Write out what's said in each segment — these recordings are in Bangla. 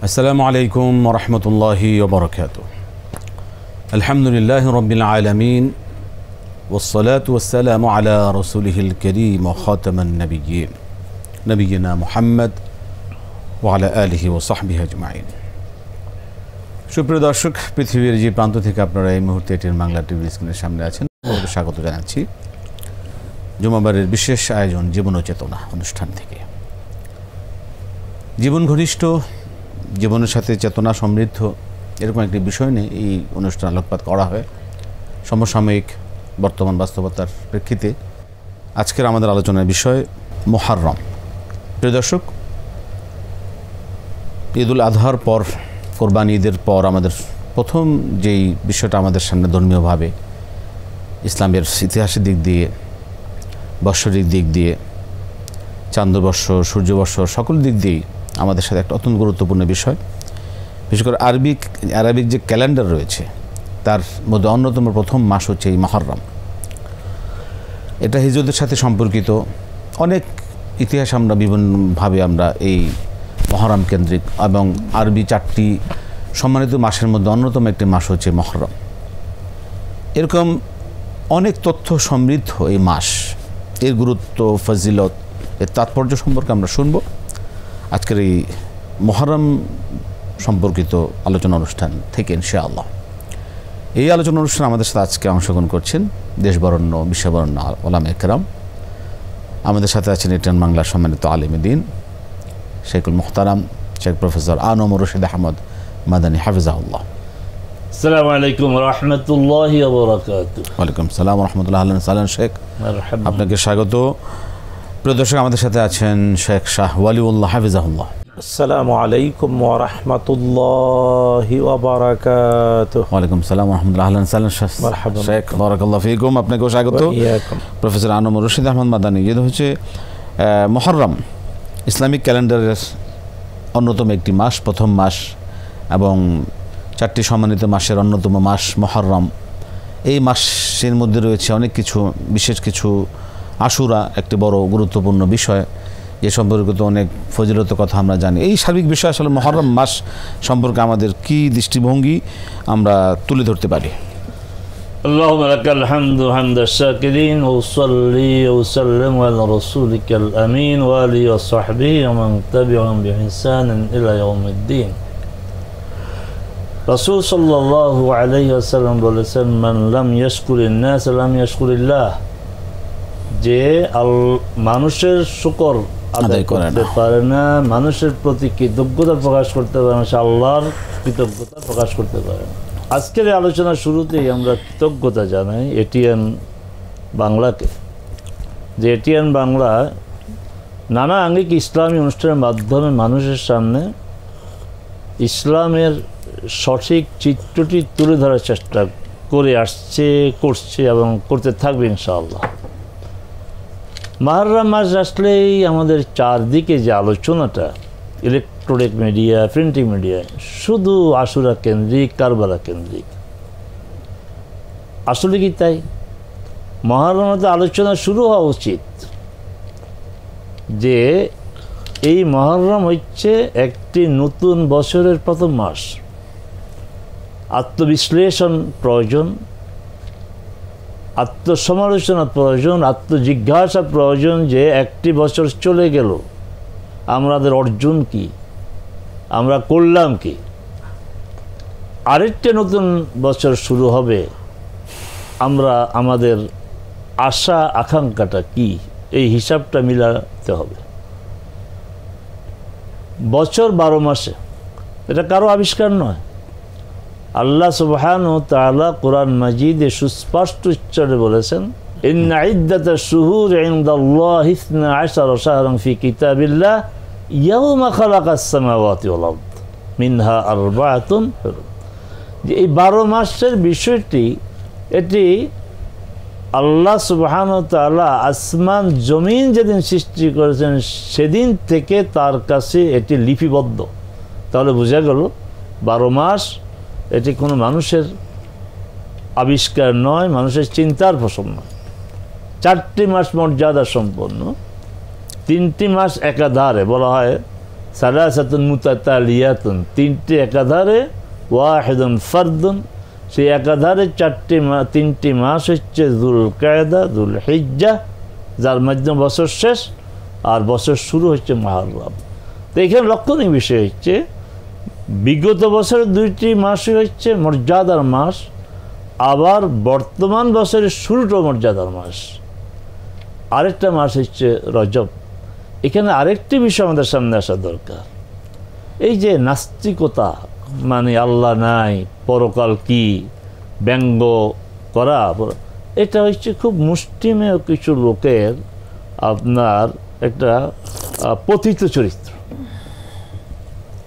আসসালামু আলাইকুম ওয়া রাহমাতুল্লাহি ওয়া বারাকাতুহু। আলহামদুলিল্লাহি রাব্বিল আলামিন ওয়াস সালাতু ওয়াস সালামু আলা রাসূলিহিল কারীম ওয়া খাতামান নাবিয়্যিন নবিয়িনা মুহাম্মদ ওয়া আলা আলিহি ওয়া সাহবিহি আজমাইন। সুপ্রিয় দর্শক, পৃথিবীর যে প্রান্ত থেকে আপনারা এই মুহূর্তে এটিএন বাংলা টিভি স্ক্রিনের সামনে আছেন, আপনাদের স্বাগত জানাচ্ছি জুমাবারের বিশেষ আয়োজন জীবন ও চেতনা অনুষ্ঠান থেকে। জীবন ঘনিষ্ঠ, জীবনের সাথে চেতনা সমৃদ্ধ, এরকম একটি বিষয় নিয়ে এই অনুষ্ঠান আলোকপাত করা হয় সমসাময়িক বর্তমান বাস্তবতার প্রেক্ষিতে। আজকের আমাদের আলোচনার বিষয় মুহররম। প্রিয় দর্শক, ঈদুল আজহার পর, কোরবানি ঈদের পর আমাদের প্রথম যেই বিষয়টা আমাদের সামনে ধর্মীয়ভাবে ইসলামের ইতিহাসের দিক দিয়ে, বৎসরিক দিক দিয়ে, চান্দ্রবর্ষ, সূর্যবর্ষ, সকল দিক দিয়েই আমাদের সাথে একটা অত্যন্ত গুরুত্বপূর্ণ বিষয়। বিশেষ করে আরবিক যে ক্যালেন্ডার রয়েছে তার মধ্যে অন্যতম প্রথম মাস হচ্ছে এই মুহররম। এটা হিজরতের সাথে সম্পর্কিত। অনেক ইতিহাস আমরা বিভিন্নভাবে আমরা এই মুহররম কেন্দ্রিক, এবং আরবি 4টি সম্মানিত মাসের মধ্যে অন্যতম একটি মাস হচ্ছে মুহররম। এরকম অনেক তথ্য সমৃদ্ধ এই মাস, এর গুরুত্ব, ফজিলত, এর তাৎপর্য সম্পর্কে আমরা শুনব আজকের এই মুহররম সম্পর্কিত আলোচনা অনুষ্ঠান থেকে ইনশাআল্লাহ। এই আলোচনা অনুষ্ঠানে আমাদের সাথে আজকে অংশগ্রহণ করছেন দেশবরেণ্য, বিশ্ববরেণ্য ওলামায়ে কেরাম। আমাদের সাথে আছেন এটিএন বাংলার সম্মানিত আলেমে দ্বীন শেখুল মুহতারাম শেখ প্রফেসর আনম রশিদ আহমদ মাদানী হাফিজাহুল্লাহ। আসসালামু আলাইকুম ওয়া রাহমাতুল্লাহি ওয়া বারাকাতুহু। ওয়ালাইকুম আসসালাম ওয়া রাহমাতুল্লাহি ওয়া বারাকাতুহু। শেখ, আপনাকে স্বাগত। প্রিয় দর্শক, আমাদের সাথে আছেন শেখ শাহ ওয়ালিউল্লাহ হাফিজাহুল্লাহ। আসসালামু আলাইকুম ওয়া রাহমাতুল্লাহি ওয়া বারাকাতুহু। ওয়ালাইকুম আসসালাম ওয়া রাহমাতুল্লাহি ওয়া বারাকাতুহু। মারহাবা শেখ, বারাকাল্লাহু ফিকুম। আপনাকেও স্বাগত। প্রফেসর আনম রশিদ আহমদ মাদানী। যেটা হচ্ছে মুহররম ইসলামিক ক্যালেন্ডারের অন্যতম একটি মাস, প্রথম মাস, এবং 4টি সম্মানিত মাসের অন্যতম মাস মুহররম। এই মাসের মধ্যে রয়েছে অনেক কিছু, বিশেষ কিছু আশুরা একটি বড় গুরুত্বপূর্ণ বিষয়, যে সম্পর্কিত অনেক ফজিলত কথা আমরা জানি। এই সার্বিক বিষয় আসলে মুহররম মাস সম্পর্কে আমাদের কি দৃষ্টিভঙ্গি আমরা তুলে ধরতে পারি? আল্লাহুম্মা লাকাল হামদু হামদাশ শাকিরিন ওয়া সাল্লি ওয়া সাল্লিম আলা রাসূলিকাল আমিন ওয়া আলিহি ওয়া সাহবিহি ওয়া মান তাবি'আহুম বিইহসানিন ইলা ইয়াউমিদ্দিন। রাসূল সাল্লাল্লাহু আলাইহি ওয়াসাল্লাম বলেছেন, মান লাম ইয়াশকুরিন নাস লাম ইয়াশকুরিল্লাহ। যে মানুষের শুকর আদায় করতে পারে না, মানুষের প্রতি কৃতজ্ঞতা প্রকাশ করতে পারে না, সে আল্লাহর কৃতজ্ঞতা প্রকাশ করতে পারে না। আজকের এই আলোচনার শুরুতেই আমরা কৃতজ্ঞতা জানাই এটিএন বাংলাকে, যে এটিএন বাংলা নানা আঙ্গিক ইসলামী অনুষ্ঠানের মাধ্যমে মানুষের সামনে ইসলামের সঠিক চিত্রটি তুলে ধরার চেষ্টা করে আসছে, করছে এবং করতে থাকবে ইনশাআল্লাহ। মুহররম মাস আসলেই আমাদের চারদিকে যে আলোচনাটা, ইলেকট্রনিক মিডিয়া, প্রিন্টিং মিডিয়া, শুধু আশুরা কেন্দ্রিক, কারবালা কেন্দ্রিক। আসলে কি তাই? মুহররমে আলোচনা শুরু হওয়া উচিত যে এই মুহররম হচ্ছে একটি নতুন বছরের প্রথম মাস। আত্মবিশ্লেষণ প্রয়োজন, আত্মসমালোচনা প্রয়োজন, আত্মজিজ্ঞাসা প্রয়োজন যে একটি বছর চলে গেল, আমাদের অর্জন কি, আমরা করলাম কি, আরেকটা নতুন বছর শুরু হবে, আমরা আমাদের আশা আকাঙ্ক্ষাটা কি, এই হিসাবটা মিলাতে হবে। বছর 12 মাসে, এটা কারো আবিষ্কার নয়। আল্লাহ সুবহানাহু ওয়া তাআলা কোরআন মাজিদে সুস্পষ্ট উচ্চারণে বলেছেন, ইন্না ইদ্দাতাশ শুহুর ইনদাল্লাহি 12 শাহরান ফি কিতাবিল্লাহ ইয়াওমা খালাকাস সামাওয়াতি ওয়াল আরদ মিনহা আরবাআতুন হুরুম। যে এই 12 মাসের বিষয়টি, এটি আল্লাহ সুবহানাহু ওয়া তাআলা আসমান জমিন যেদিন সৃষ্টি করেছেন সেদিন থেকে তার কাছে এটি লিপিবদ্ধ। তাহলে বোঝা গেল 12 মাস এটি কোনো মানুষের আবিষ্কার নয়, মানুষের চিন্তার ফসল নয়। 4টি মাস মর্যাদা সম্পন্ন, 3টি মাস একাধারে বলা হয় সালাসাতুন মুতাতালিয়াতুন, তিনটি একাধারে, ওয়াহিদুন ফারদুন, সেই একাধারে তিনটি মাস হচ্ছে যুল কায়দা, যুল হিজ্জা, যার মাধ্যমে বছর শেষ, আর বছর শুরু হচ্ছে মুহররম। তো এখানে লক্ষণীয় বিষয় হচ্ছে বিগত বছরের 2টি মাসই হচ্ছে মর্যাদার মাস, আবার বর্তমান বছরের শুরুটাও মর্যাদার মাস। আরেকটা মাস হচ্ছে রজব। এখানে আরেকটি বিষয় আমাদের সামনে আসা দরকার। এই যে নাস্তিকতা, মানে আল্লাহ নাই, পরকাল কি, ব্যঙ্গ করা, এটা হচ্ছে খুব মুষ্টিমেয় কিছু লোকের আপনার একটা পতিত চরিত্র।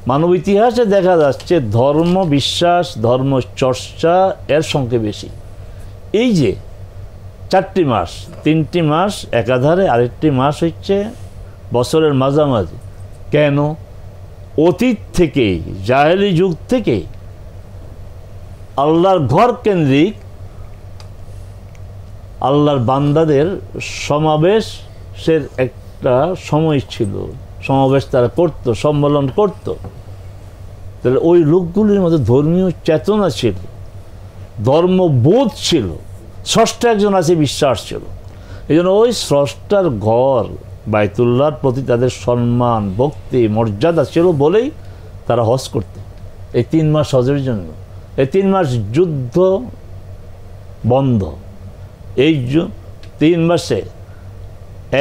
মানব ইতিহাসে দেখা যাচ্ছে ধর্ম বিশ্বাস, ধর্ম চর্চা এর সংখ্যা বেশি। এই যে 4টি মাস, 3টি মাস একাধারে, আরেকটি মাস হচ্ছে বছরের মাঝামাঝি। কেন? অতীত থেকেই, জাহেলি যুগ থেকে আল্লাহর ঘর কেন্দ্রিক আল্লাহর বান্দাদের সমাবেশের একটা সময় ছিল, সমাবেশ তারা করত, সম্মেলন করত। তাহলে ওই লোকগুলির মধ্যে ধর্মীয় চেতনা ছিল, ধর্মবোধ ছিল, স্রষ্টা একজন আছে বিশ্বাস ছিল। এই জন্য ওই স্রষ্টার ঘর বাইতুল্লাহর প্রতি তাদের সম্মান, ভক্তি, মর্যাদা ছিল বলেই তারা হজ করত। এই 3 মাস হজের জন্য, এই 3 মাস যুদ্ধ বন্ধ। এই 3 মাসে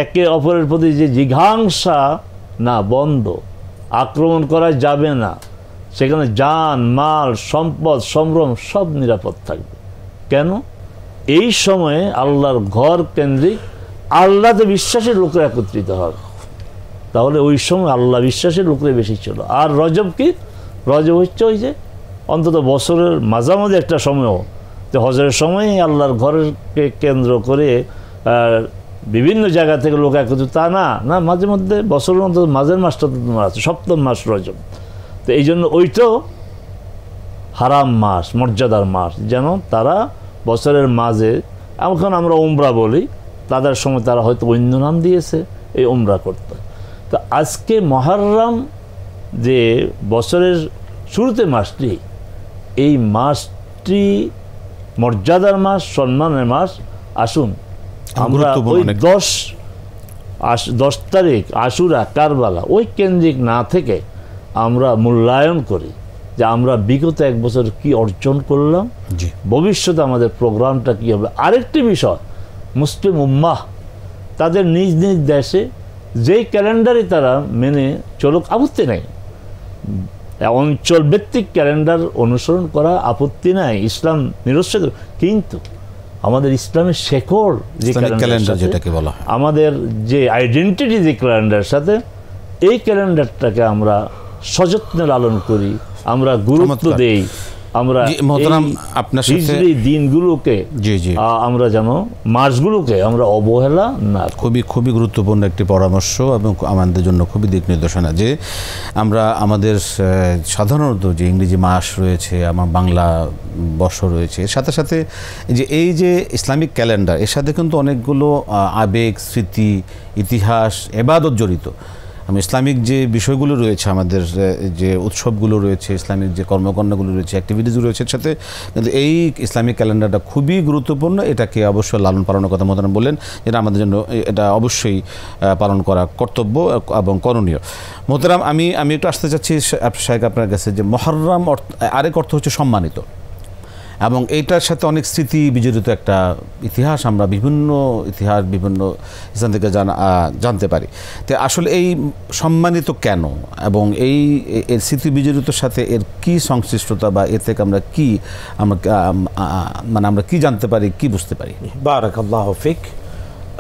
একে অপরের প্রতি যে জিঘাংসা না, বন্ধ, আক্রমণ করা যাবে না, সেখানে জান মাল সম্পদ সম্ভ্রম সব নিরাপদ থাকবে। কেন? এই সময়ে আল্লাহর ঘর কেন্দ্রিক আল্লাহতে বিশ্বাসী লোকরা একত্রিত হবে। তাহলে ওই সময় আল্লাহ বিশ্বাসী লোকরা বেশি ছিল। আর রজব কি? রজব হচ্ছে ওই যে অন্তত বছরের মাঝামাঝি একটা সময়ও, যে হজের সময় আল্লাহর ঘরকে কেন্দ্র করে বিভিন্ন জায়গা থেকে লোক একত্রিত, তা না, না, মাঝে মধ্যে বছরের মধ্যে মাঝের মাসটা তো তোমার আছে, 7ম মাস রজব। তো এই জন্য ওইটাও হারাম মাস, মর্যাদার মাস, যেন তারা বছরের মাঝে, এখন আমরা উমরা বলি, তাদের সময় তারা হয়তো অন্য নাম দিয়েছে, এই উমরা করতে। তো আজকে মুহররম যে বছরের শুরুতে মাসটি, এই মাসটি মর্যাদার মাস, সম্মানের মাস। আসুন আমরা ওই 10 তারিখ আশুরা, কারবালা, ওই কেন্দ্রিক না থেকে আমরা মূল্যায়ন করি যে আমরা বিগত 1 বছর কি অর্জন করলাম, ভবিষ্যতে আমাদের প্রোগ্রামটা কী হবে। আরেকটি বিষয়, মুসলিম উম্মাহ তাদের নিজ নিজ দেশে যেই ক্যালেন্ডারে তারা মেনে চলুক, আপত্তি নাই, অঞ্চল ভিত্তিক ক্যালেন্ডার অনুসরণ করা আপত্তি নাই, ইসলাম নিরস্ত। কিন্তু আমাদের ইসলামের শেকড় যে ক্যালেন্ডার, যেটাকে বলা হয় আমাদের যে আইডেন্টিটি, যে ক্যালেন্ডারের সাথে এই ক্যালেন্ডারটাকে আমরা সযত্নে লালন করি, আমরা গুরুত্ব দেই, আমরা আপনার দিনগুলোকে, আমরা যেন মাসগুলোকে আমরা অবহেলা না। খুবই গুরুত্বপূর্ণ একটি পরামর্শ এবং আমাদের জন্য খুবই দিক নির্দেশনা, যে আমরা আমাদের সাধারণত যে ইংরেজি মাস রয়েছে, আমার বাংলা বর্ষ রয়েছে, এর সাথে সাথে যে এই যে ইসলামিক ক্যালেন্ডার, এর সাথে কিন্তু অনেকগুলো আবেগ, স্মৃতি, ইতিহাস, এবাদত জড়িত। ইসলামিক যে বিষয়গুলো রয়েছে, আমাদের যে উৎসবগুলো রয়েছে, ইসলামিক যে কর্মকাণ্ডগুলো রয়েছে, অ্যাক্টিভিটিস রয়েছে, এর সাথে কিন্তু এই ইসলামিক ক্যালেন্ডারটা খুবই গুরুত্বপূর্ণ। এটাকে অবশ্যই লালন পালনের কথা মোহতারাম বললেন, যেটা আমাদের জন্য এটা অবশ্যই পালন করা কর্তব্য এবং করণীয়। মোহতারাম, আমি একটু আসতে চাচ্ছি শাহেখ আপনার কাছে, যে মুহররম আরেক অর্থ হচ্ছে সম্মানিত, এবং এইটার সাথে অনেক স্মৃতি বিজড়িত একটা ইতিহাস, আমরা বিভিন্ন ইতিহাস বিভিন্ন স্থান থেকে জানতে পারি। তো আসলে এই সম্মানিত কেন, এবং এই এর স্মৃতি বিজড়িতর সাথে এর কি সংশ্লিষ্টতা, বা এর থেকে আমরা কি আমরা কি জানতে পারি, কি বুঝতে পারি? বারাকাল্লাহু ফিক,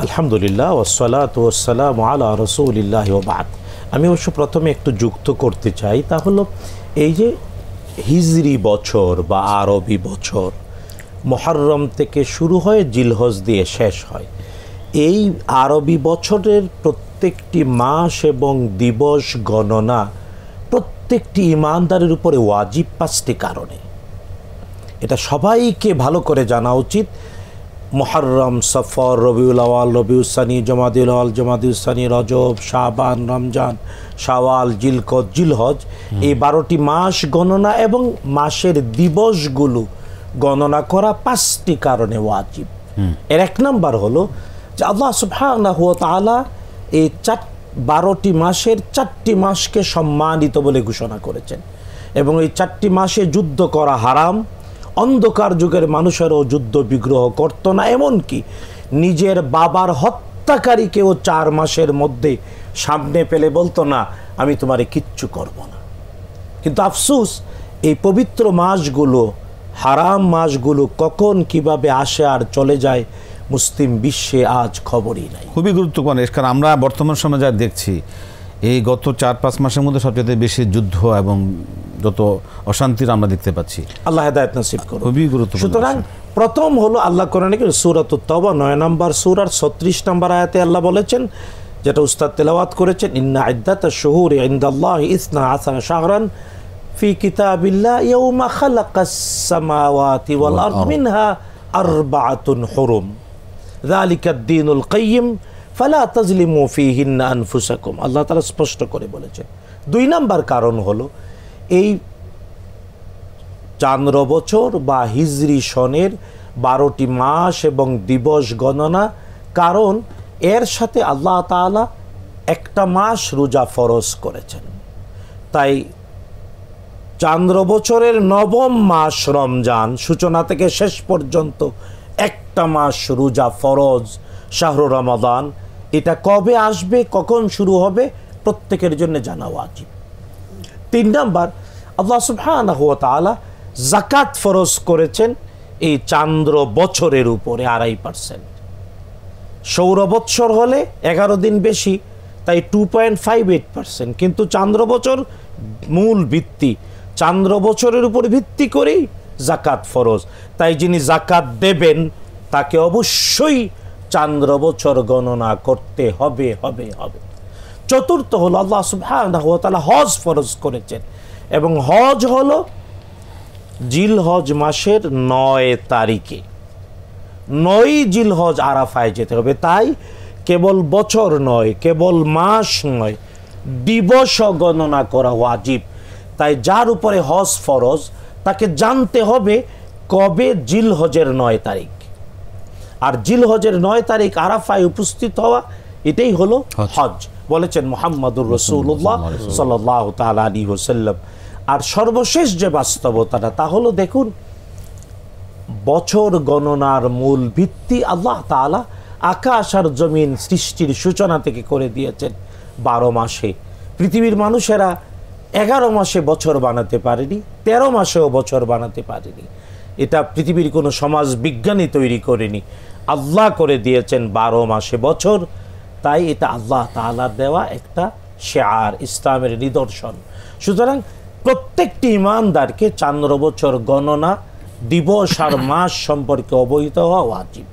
আলহামদুলিল্লাহ, ওয়াসসালাতু ওয়াসসালামু আলা রাসূলিল্লাহ ওয়া বা'দ। আমি অবশ্য প্রথমে একটু যুক্ত করতে চাই, তা হলো এই যে হিজরি বছর বা আরবি বছর, মুহররম থেকে শুরু হয়, জিলহজ দিয়ে শেষ হয়। এই আরবি বছরের প্রত্যেকটি মাস এবং দিবস গণনা প্রত্যেকটি ইমানদারের উপরে ওয়াজিব 5টি কারণে। এটা সবাইকে ভালো করে জানা উচিত। মুহররম, সফর, রবিউল আওয়াল, রবিউল সানি, জমাদিউল আওয়াল, জমাদিউল সানি, রজব, শাবান, রমজান, শাওয়াল, জিলকদ, জিলহজ, এই 12টি মাস গণনা এবং মাসের দিবসগুলো গণনা করা 5টি কারণে ওয়াজিব। এর এক নাম্বার হলো যে আল্লাহ সুবহানাহু ওয়া তাআলা এই 12টি মাসের 4টি মাসকে সম্মানিত বলে ঘোষণা করেছেন এবং এই 4টি মাসে যুদ্ধ করা হারাম। অন্ধকার যুগের মানুষেরও যুদ্ধ বিগ্রহ করত না, এমনকি নিজের বাবার হত্যাকারীকেও 4 মাসের মধ্যে সামনে পেলে বলতো না আমি তোমারে কিচ্ছু করব না। কিন্তু আফসোস এই পবিত্র মাসগুলো, হারাম মাসগুলো কখন কিভাবে আসে আর চলে যায় মুসলিম বিশ্বে আজ খবরই নাই। খুবই গুরুত্বপূর্ণ, কারণ আমরা বর্তমান সময়ে যা দেখছি এই গত 4-5 মাসের মধ্যে সবচেয়ে বেশি যুদ্ধ এবং যত অশান্তির আমরা দেখতে পাচ্ছি। আল্লাহ হেদায়েত নসিব করুন। খুবই গুরুত্বপূর্ণ। সুতরাং প্রথম হলো আল্লাহ কোরআনে সূরাতুত তাওবা 9 নম্বর সূরার 36 নম্বর আয়াতে আল্লাহ বলেছেন, যেটা উস্তাদ তেলাওয়াত করেছেন, ইন্না ইদ্দাতাশ শুহুরি ইনদাল্লাহি 12 শাহরান ফি কিতাবিল্লাহ ইয়াওমা খালাকাস সামাওয়াতি ওয়াল আরদ মিনহা আরবাআতুন হুরুম যালিকাদ দীনুল কাইয়্যিম ফালা তাজলিমু ফীহিন্না আনফুসাকুম। আল্লাহ তাআলা স্পষ্ট করে বলেছেন। 2 নম্বর কারণ হলো এই চান্দ্র বছর বা হিজরি সনের 12টি মাস এবং দিবস গণনা, কারণ এর সাথে আল্লাহ তাআলা একটা মাস রোজা ফরজ করেছেন। তাই চান্দ্র বছরের 9ম মাস রমজান সূচনা থেকে শেষ পর্যন্ত একটা মাস রোজা ফরজ, শাহরু রমাদান। এটা কবে আসবে, কখন শুরু হবে, প্রত্যেকের জন্য জানা ওয়াজিব। 3 নম্বর, আল্লাহ সুবহানাহু ওয়া তাআলা যাকাত ফরজ করেছেন এই চান্দ্র বছরের উপরে 2.5%। সৌর বৎসর হলে 11 দিন বেশি, তাই 2.58%। কিন্তু চান্দ্র বছর মূল ভিত্তি, চান্দ্র বছরের উপর ভিত্তি করেই যাকাত ফরজ। তাই যিনি যাকাত দেবেন তাকে অবশ্যই চান্দ্র বছর গণনা করতে হবে হবে হবে। 4র্থ হলো আল্লাহ সুবহানাহু ওয়া তাআলা হজ ফরজ করেছেন এবং হজ হলো জিলহজ মাসের 9 তারিখে। 9 জিলহজ আরাফায় যেতে হবে। তাই কেবল বছর নয়, কেবল মাস নয়, দিবস গণনা করা ওয়াজিব। তাই যার উপরে হজ ফরজ তাকে জানতে হবে কবে জিলহজের 9 তারিখ। আর জিলহজের 9 তারিখ আরাফায় উপস্থিত হওয়া, এটাই হলো হজ। বলেছেন মুহাম্মাদুর রাসূলুল্লাহ সাল্লাল্লাহু তাআলা আলাইহি ওয়াসাল্লাম। আর সর্বশেষ যে বাস্তবতাটা তা হলো, দেখুন বছর গণনার মূল ভিত্তি আল্লাহ তাআলা আকাশ আর জমিন সৃষ্টির সূচনা থেকে করে দিয়েছেন 12 মাসে। পৃথিবীর মানুষেরা 11 মাসে বছর বানাতে পারেনি, 13 মাসেও বছর বানাতে পারেনি। এটা পৃথিবীর কোনো সমাজ বিজ্ঞানী তৈরি করেনি, আল্লাহ করে দিয়েছেন 12 মাসে বছর। তাই এটা আল্লাহ তাআলার দেওয়া একটা শিআর, ইসলামের নিদর্শন। সুতরাং প্রত্যেকটি ইমানদারকে চান্দ্র বছর গণনা, দিবস আর মাস সম্পর্কে অবহিত হওয়া ওয়াজিব।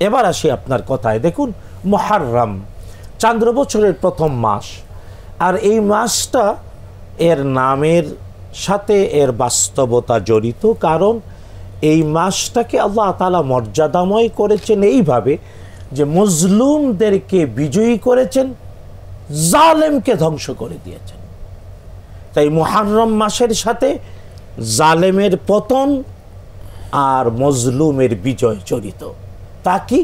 এবার আসি আপনার কথায়। দেখুন মুহররম চান্দ্র বছরের প্রথম মাস, আর এই মাসটা এর নামের সাথে এর বাস্তবতা জড়িত। কারণ এই মাসটাকে আল্লাহ তাআলা মর্যাদাময় করেছেন এইভাবে যে মজলুমদেরকে বিজয়ী করেছেন, জালেমকে ধ্বংস করে দিয়েছেন। তাই মুহররম মাসের সাথে জালেমের পতন আর মজলুমের বিজয় জড়িত। তা কি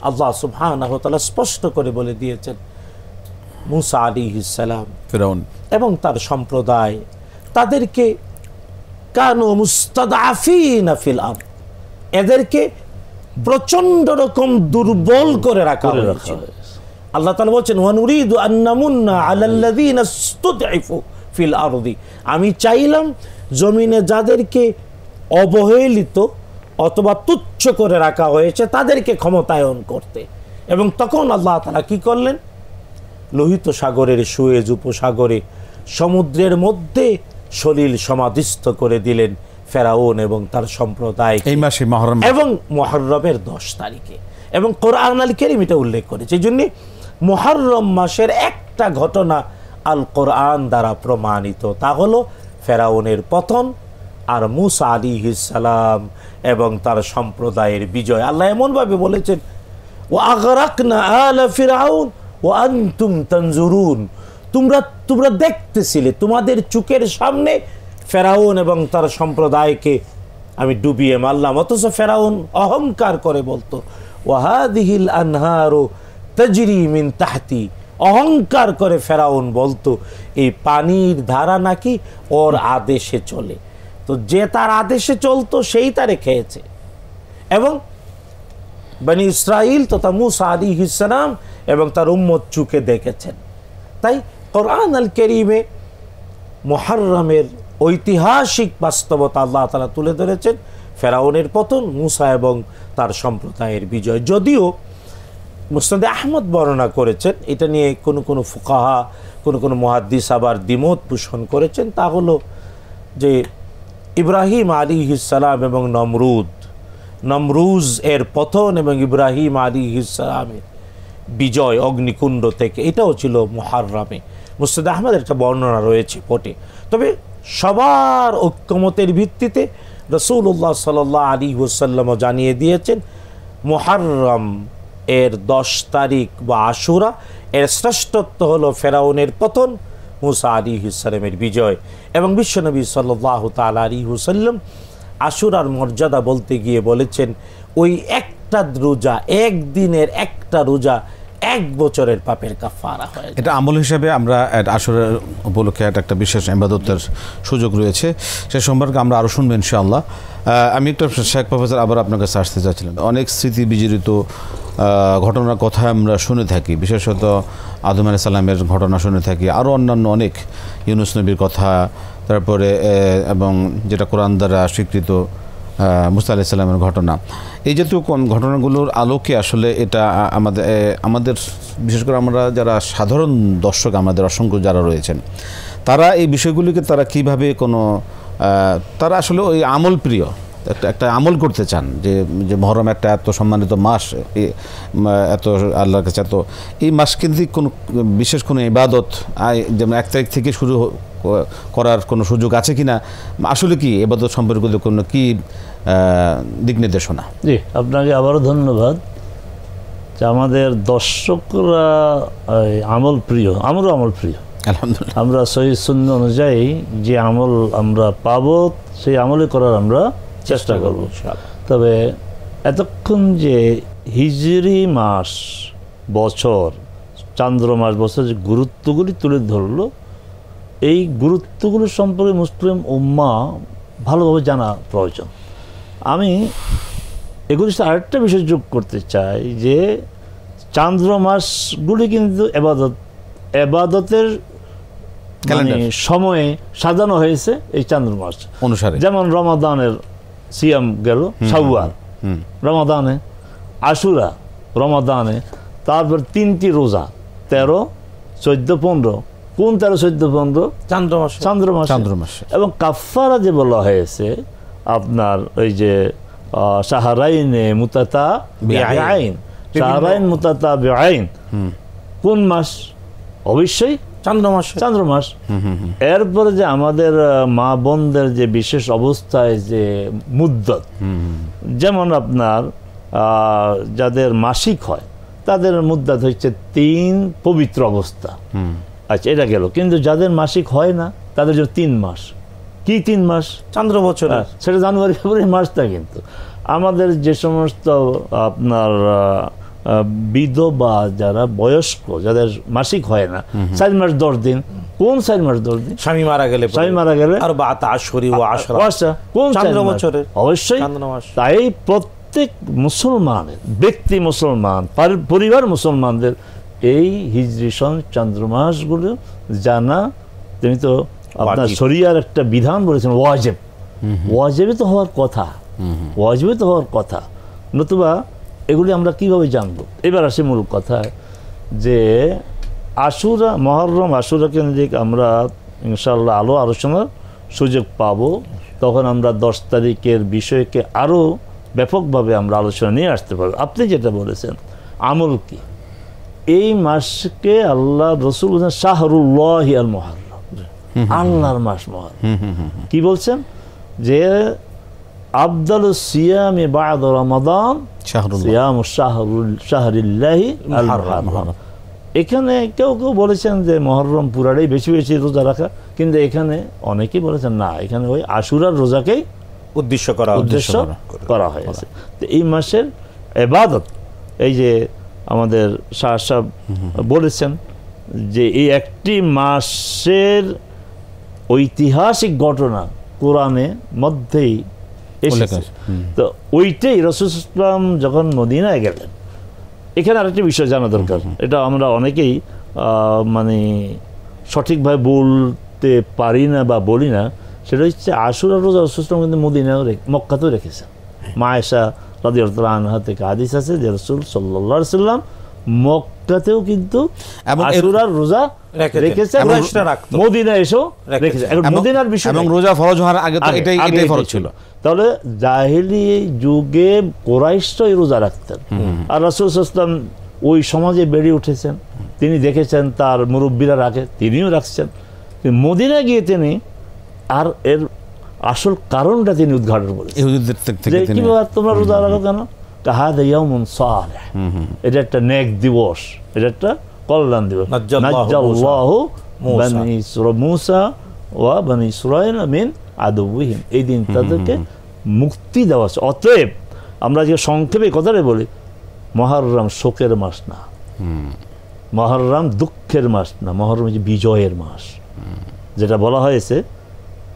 আল্লাহ সুবহানাহু ওয়া তাআলা স্পষ্ট করে বলে দিয়েছেন, মুসা আলাইহিস সালাম ফিরআউন এবং তার সম্প্রদায়, তাদেরকে কানু মুস্তাদআফিনা ফিল আরদ, এদেরকে প্রচন্ড রকম দুর্বল করে রাখা হয়েছে। আল্লাহ তাআলা বলেন, ওয়া নুরিদু আন নামুন্না আলাল্লাযিনা ইসতুদঈফু ফিল আরদি, আমি চাইলাম জমিনে যাদেরকে অবহেলিত অথবা তুচ্ছ করে রাখা হয়েছে তাদেরকে ক্ষমতায়ন করতে। এবং তখন আল্লাহ তাআলা কি করলেন, লোহিত সাগরের সুয়েজ উপসাগরে সমুদ্রের মধ্যে সলিল সমাধিস্থ করে দিলেন ফেরাউন এবং তার সম্প্রদায় এই মাসে মুহররম এবং মুহররমের 10 তারিখে। এবং কোরআন আল কারীম এটা উল্লেখ করেছে। এই জন্য মুহররম মাসের একটা ঘটনা আল কোরআন দ্বারা প্রমাণিত, তা হলো ফেরাউনের পতন আর মূসা আলাইহিস সালাম এবং তার সম্প্রদায়ের বিজয়। আল্লাহ এমনভাবে বলেছেন, ওয়া আগরাকনা আলা ফিরআউন ওয়া আনতুম তানজুরুন, তোমরা দেখতেছিলে, তোমাদের চোখের সামনে ফেরাউন এবং তার সম্প্রদায়কে আমি ডুবিয়ে মারলাম। অথচ ফেরাউন অহংকার করে বলতো, ওয়াহাদিহিল আনহারু তাজরি মিন তাহতি, অহংকার করে ফেরাউন বলতো এই পানির ধারা নাকি ওর আদেশে চলে। তো যে তার আদেশে চলতো সেই তারে খেয়েছে। এবং বনি ইসরাইল তথা মূসা আলাইহিস সালাম এবং তার উম্মত চুকে দেখেছেন। তাই কোরআন আল কারীমে মুহররমের ঐতিহাসিক বাস্তবতা আল্লাহ তাআলা তুলে ধরেছেন, ফেরাউনের পতন, মূসা এবং তার সম্প্রদায়ের বিজয়। যদিও মুসনাদে আহমদ বর্ণনা করেছেন, এটা নিয়ে কোনো ফুকাহা, কোনো মুহাদ্দিস আবার দ্বিমত পোষণ করেছেন। তা হলো যে ইব্রাহিম আলাইহিস সালাম এবং নমরুজ এর পতন এবং ইব্রাহিম আলাইহিস সালামের বিজয় অগ্নিকুণ্ড থেকে, এটাও ছিল মুহররমে। মুসনাদ আহমদের একটা বর্ণনা রয়েছে পটে। তবে সবার ঐক্যমতের ভিত্তিতে রাসূলুল্লাহ সাল্লাল্লাহু আলাইহি ওয়াসাল্লামও জানিয়ে দিয়েছেন, মুহররম এর 10 তারিখ বা আশুরা এর শ্রেষ্ঠত্ব হলো ফেরাউনের পতন, মূসা আলাইহিস সালামের বিজয়। এবং বিশ্বনবী সাল্লাল্লাহু তাআলা আলাইহি ওয়াসাল্লাম আশুরার মর্যাদা বলতে গিয়ে বলেছেন, ওই একটা রোজা, একদিনের একটা রোজা 1 বছরের পাপের কাফারা হয়। এটা আমল হিসেবে আমরা আসরের উপলক্ষে একটা বিশেষ ইবাদতের সুযোগ রয়েছে, সে সম্পর্কে আমরা আরও শুনবো ইনশাআল্লাহ। আমি একটা শেখ প্রফেসর আবার আপনার কাছে আসতে চাচ্ছিলাম। অনেক স্মৃতি বিজড়িত ঘটনার কথা আমরা শুনে থাকি, বিশেষত আদম আলাইহিস সালামের ঘটনা শুনে থাকি, আরও অন্যান্য অনেক, ইউনুস নবীর কথা, তারপরে এবং যেটা কোরআন দ্বারা স্বীকৃত মূসা আলাইহিস সালামের ঘটনা। এই জাতীয় ঘটনাগুলোর আলোকে আসলে এটা আমাদের বিশেষ করে আমরা যারা সাধারণ দর্শক, আমাদের অসংখ্য যারা রয়েছেন, তারা এই বিষয়গুলিকে তারা কীভাবে তারা আসলে ওই আমল প্রিয়, একটা আমল করতে চান, যে মুহররম একটা এত সম্মানিত মাস, এত আল্লাহর কাছে এত, এই মাস কেন্দ্রিক কোনো বিশেষ কোনো ইবাদত যেমন 1 তারিখ থেকে শুরু করার কোনো সুযোগ আছে কিনা, আসলে কি ইবাদত সম্পর্কিত কোনো কি দিক নির্দেশনা? জি, আপনাকে আবারও ধন্যবাদ। যে আমাদের দর্শকরা আমল প্রিয়, আমরাও আমল প্রিয় আলহামদুলিল্লাহ। আমরা সহিহ সুন্নাহ অনুযায়ী যে আমল আমরা পাবো সেই আমলে করার আমরা চেষ্টা করব। তবে এতক্ষণ যে হিজরি মাস, বছর, চান্দ্র মাস, বছর যে গুরুত্বগুলি তুলে ধরলো, এই গুরুত্বগুলো সম্পর্কে মুসলিম উম্মাহ ভালোভাবে জানা প্রয়োজন। আমি এগুলির সাথে আরেকটা বিষয় যোগ করতে চাই যে চান্দ্র মাসগুলি কিন্তু এবাদতের সময়ে সাজানো হয়েছে এই চান্দ্র মাস অনুসারে। যেমন রমাদানের সিয়াম গেল, শাওয়াল রমাদানে, আশুরা রমাদানে, তারপর 3টি রোজা 13, 14, 15। কোন 13, 14, 15? চান্দ্র মাসে। এবং কাফারা যে বলা হয়েছে আপনার ওই যে শাহরাইনে মুতাতাবিআইন, শাহরাইন মুতাতাবিআইন, কোন মাস? অবশ্যই চান্দ্র মাস। এরপরে যে আমাদের মা বোনদের যে বিশেষ অবস্থায় যে মুদ্দত, যেমন আপনার যাদের মাসিক হয় তাদের মুদ্দত হচ্ছে 3 পবিত্র অবস্থা। আচ্ছা, এটা গেল। কিন্তু যাদের মাসিক হয় না তাদের জন্য 3 মাস। কি 3 মাস? চান্দ্র বছর, সেটা জানুয়ারি ফেব্রুয়ারি মাসটা। কিন্তু আমাদের যে সমস্ত আপনার বিধবা যারা বয়স্ক, যাদের মাসিক হয় না, 4 মাস 10 দিন। কোন 4 মাস 10 দিন? স্বামী মারা গেলে আর কোন চান্দ্র বছরের? অবশ্যই। তাই প্রত্যেক মুসলমানের, ব্যক্তি মুসলমান, পরিবার মুসলমানদের এই হিজরি সন চান্দ্র মাসগুলো জানা, তিনি তো আপনার শরিয়ার একটা বিধান বলেছেন ওয়াজিব তো হওয়ার কথা, নতুবা এগুলি আমরা কিভাবে জানবো? এবার আসে মূল কথা, যে আশুরা, মুহররম আশুরা কেন্দ্রিক আমরা ইনশাআল্লাহ আলোচনার সুযোগ পাবো। তখন আমরা 10 তারিখের বিষয়কে আরও ব্যাপকভাবে আমরা আলোচনা নিয়ে আসতে পারবো। আপনি যেটা বলেছেন আমল কি, এই মাসকে আল্লাহ রসুল শাহরুল্লাহি আল মুহররম, আল্লাহর মাস মুহররম। কি বলছেন? যে আফদালুস সিয়ামি বা'দা রমাদান সিয়ামু শাহরিল্লাহি আল মুহররম। এখানে কেউ কেউ বলেছেন যে মুহররম পুরাটাই বেশি বেশি রোজা রাখা, কিন্তু এখানে অনেকেই বলেছেন না, এখানে ওই আশুরার রোজাকেই উদ্দেশ্য করা হয়েছে। তো এই মাসের ইবাদত, এই যে আমাদের শাহ সাহেব বলেছেন যে এই একটি মাসের ঐতিহাসিক ঘটনা কোরআনে মধ্যেই এসেছে। তো ওইটাই রাসূল সাল্লাল্লাহু আলাইহি ওয়াসাল্লাম যখন মদিনায় গেলেন, এখানে আরেকটি বিষয় জানা দরকার, এটা আমরা অনেকেই মানে সঠিকভাবে বলতে পারি না বা বলি না, সেটা হচ্ছে আশুরা রোজা রাসূল সাল্লাল্লাহু আলাইহি ওয়াসাল্লাম কিন্তু মদিনায়ও মক্কাতেও রেখেছেন। মা আয়েশা রাদিয়াল্লাহু আনহা থেকে হাদিস আছে যে রাসূল সাল্লাল্লাহু আলাইহি ওয়াসাল্লাম মক্কাতেও কিন্তু আশুরার রোজা রেখেছেন, মদিনা এসেও রেখেছেন। এখন মদিনার বিষয় এবং রোজা ফরজ হওয়ার আগে তো এটাই ফরজ ছিল। তাহলে জাহেলি যুগে কুরাইশরাই রোজা রাখতেন, আর রাসূল সাল্লাল্লাহু আলাইহি ওয়াসাল্লাম ওই সমাজে বেড়ে উঠেছেন, তিনি দেখেছেন তার মুরব্বীরা রাখে, তিনিও রাখছেন। মদিনা গিয়ে তিনি আর এর আসল কারণটা তিনি উদ্ঘাটন করেছেন যে কিভাবে তোমরা রোজা রাখো কেন, হাযা ইয়াউমুন সালিহ, এটা একটা নেক দিবস, এটা একটা কল্যাণ দিবস। নাজ্জাল্লাহু বানি মুসা ওয়া বানি ইসরাঈল মিন আদুওয়িহিম, এই দিন তাদেরকে মুক্তি দেওয়া হচ্ছে। অতএব আমরা যে সংক্ষেপে কথাটা বলি, মুহররম শোকের মাস না, মুহররম দুঃখের মাস না, মুহররম হচ্ছে বিজয়ের মাস। যেটা বলা হয়েছে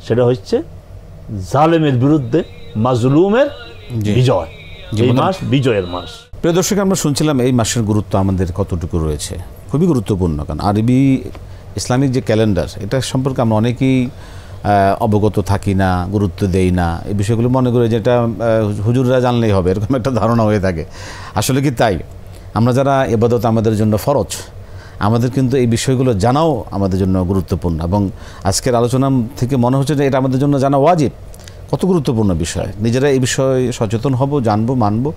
সেটা হচ্ছে জালেমের বিরুদ্ধে মাজলুমের বিজয়, এই মাস বিজয়ের মাস। প্রিয় দর্শক, আমরা শুনছিলাম এই মাসের গুরুত্ব আমাদের কতটুকু রয়েছে, খুবই গুরুত্বপূর্ণ। কারণ আরবি ইসলামিক যে ক্যালেন্ডার, এটা সম্পর্কে আমরা অনেকেই অবগত থাকি না, গুরুত্ব দেই না, এই বিষয়গুলো মনে করি যে এটা হুজুররা জানলেই হবে, এরকম একটা ধারণা হয়ে থাকে। আসলে কি তাই? আমরা যারা ইবাদত আমাদের জন্য ফরজ, আমাদের কিন্তু এই বিষয়গুলো জানাও আমাদের জন্য গুরুত্বপূর্ণ, এবং আজকের আলোচনা থেকে মনে হচ্ছে যে এটা আমাদের জন্য জানা ওয়াজিব। কত গুরুত্বপূর্ণ বিষয়, নিজেরা এই বিষয়ে সচেতন হব, জানবো, মানবো,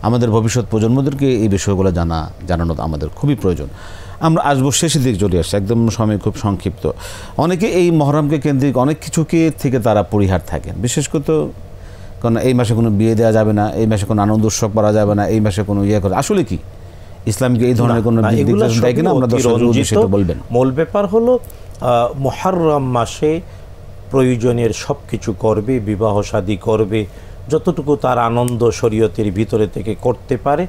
আমাদের ভবিষ্যৎ প্রজন্মদেরকে এই বিষয়গুলো জানানো আমাদের খুবই প্রয়োজন। আমরা আসবো শেষের দিকে চলে আসছে, একদম সময় খুব সংক্ষিপ্ত। অনেকে এই মহরমকে কেন্দ্রিক অনেক কিছুকে থেকে তারা পরিহার থাকেন, বিশেষ করে তো কারণ এই মাসে কোনো বিয়ে দেওয়া যাবে না, এই মাসে কোনো আনন্দ উৎসব করা যাবে না, এই মাসে কোনো ইয়ে করে, আসলে কি ইসলামকে এই ধরনের কোনো দেয় কিনা আমরা দর্শকদের বলবেন। মূল ব্যাপার হলো মুহররম মাসে প্রয়োজনের সব কিছু করবে, বিবাহ শাদী করবে, যতটুকু তার আনন্দ শরীয়তের ভিতরে থেকে করতে পারে,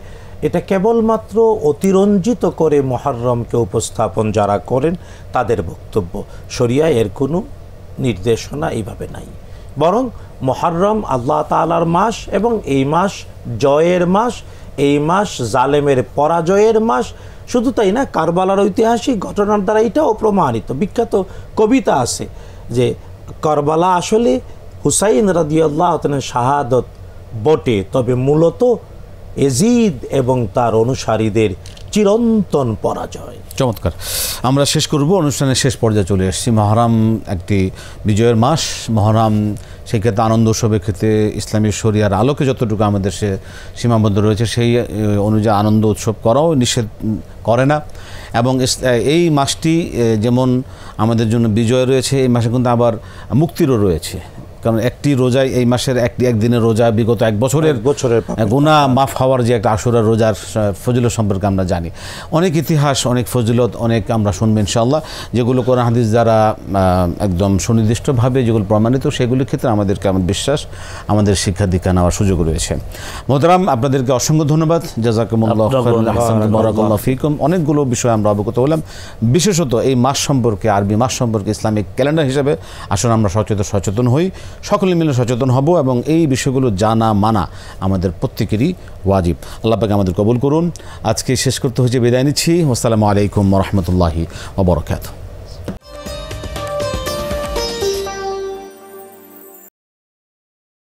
এটা কেবলমাত্র অতিরঞ্জিত করে মুহররমকে উপস্থাপন যারা করেন তাদের বক্তব্য। শরিয়ায় এর কোনো নির্দেশনা এইভাবে নাই, বরং মুহররম আল্লাহ তাআলার মাস, এবং এই মাস জয়ের মাস, এই মাস জালেমের পরাজয়ের মাস। শুধু তাই না, কারবালার ঐতিহাসিক ঘটনার দ্বারা এটাও প্রমাণিত। বিখ্যাত কবিতা আছে যে কারবালা আসলে হুসাইন রাদিয়াল্লাহু তাআলার শাহাদত বটে, তবে মূলত এজিদ এবং তার অনুসারীদের চিরন্তন পরাজয়। চমৎকার। আমরা শেষ করব, অনুষ্ঠানের শেষ পর্যায়ে চলে এসেছি। মহরম একটি বিজয়ের মাস। মহরম সেক্ষেত্রে আনন্দ উৎসবের ক্ষেত্রে ইসলামী শরিয়ার আলোকে যতটুকু আমাদের সে সীমাবদ্ধ রয়েছে, সেই অনুযায়ী আনন্দ উৎসব করাও নিষেধ করে না। এবং এই মাসটি যেমন আমাদের জন্য বিজয় রয়েছে, এই মাসে কিন্তু আবার মুক্তিরও রয়েছে। কারণ একটি রোজায়, এই মাসের একদিনের রোজা বিগত এক বছরের গুনাহ মাফ হওয়ার যে একটা আশুরার রোজার ফজিলত সম্পর্কে আমরা জানি। অনেক ইতিহাস, অনেক ফজিলত, অনেক আমরা শুনবো ইনশাআল্লাহ, যেগুলো কোরআন হাদিস দ্বারা একদম সুনির্দিষ্টভাবে যেগুলো প্রমাণিত, সেগুলির ক্ষেত্রে আমাদেরকে আমার বিশ্বাস, আমাদের শিক্ষা দীক্ষা নেওয়ার সুযোগ রয়েছে। মোহতারাম, আপনাদেরকে অসংখ্য ধন্যবাদ। জাযাকুমুল্লাহু খাইরান, বারাকাল্লাহু ফিকুম। অনেকগুলো বিষয় আমরা অবগত হলাম, বিশেষত এই মাস সম্পর্কে, আরবি মাস সম্পর্কে ইসলামিক ক্যালেন্ডার হিসেবে আসলে আমরা সচেতন হই, সকলে মিলে সচেতন হব, এবং এই বিষয়গুলো জানা মানা আমাদের প্রত্যেকেরই ওয়াজিব। আল্লাহ পাক আমাদের কবুল করুন। আজকে শেষ করতে হচ্ছে, বিদায় নিচ্ছি। আসসালামু আলাইকুম ওয়া রাহমাতুল্লাহি ওয়া বারাকাতুহু।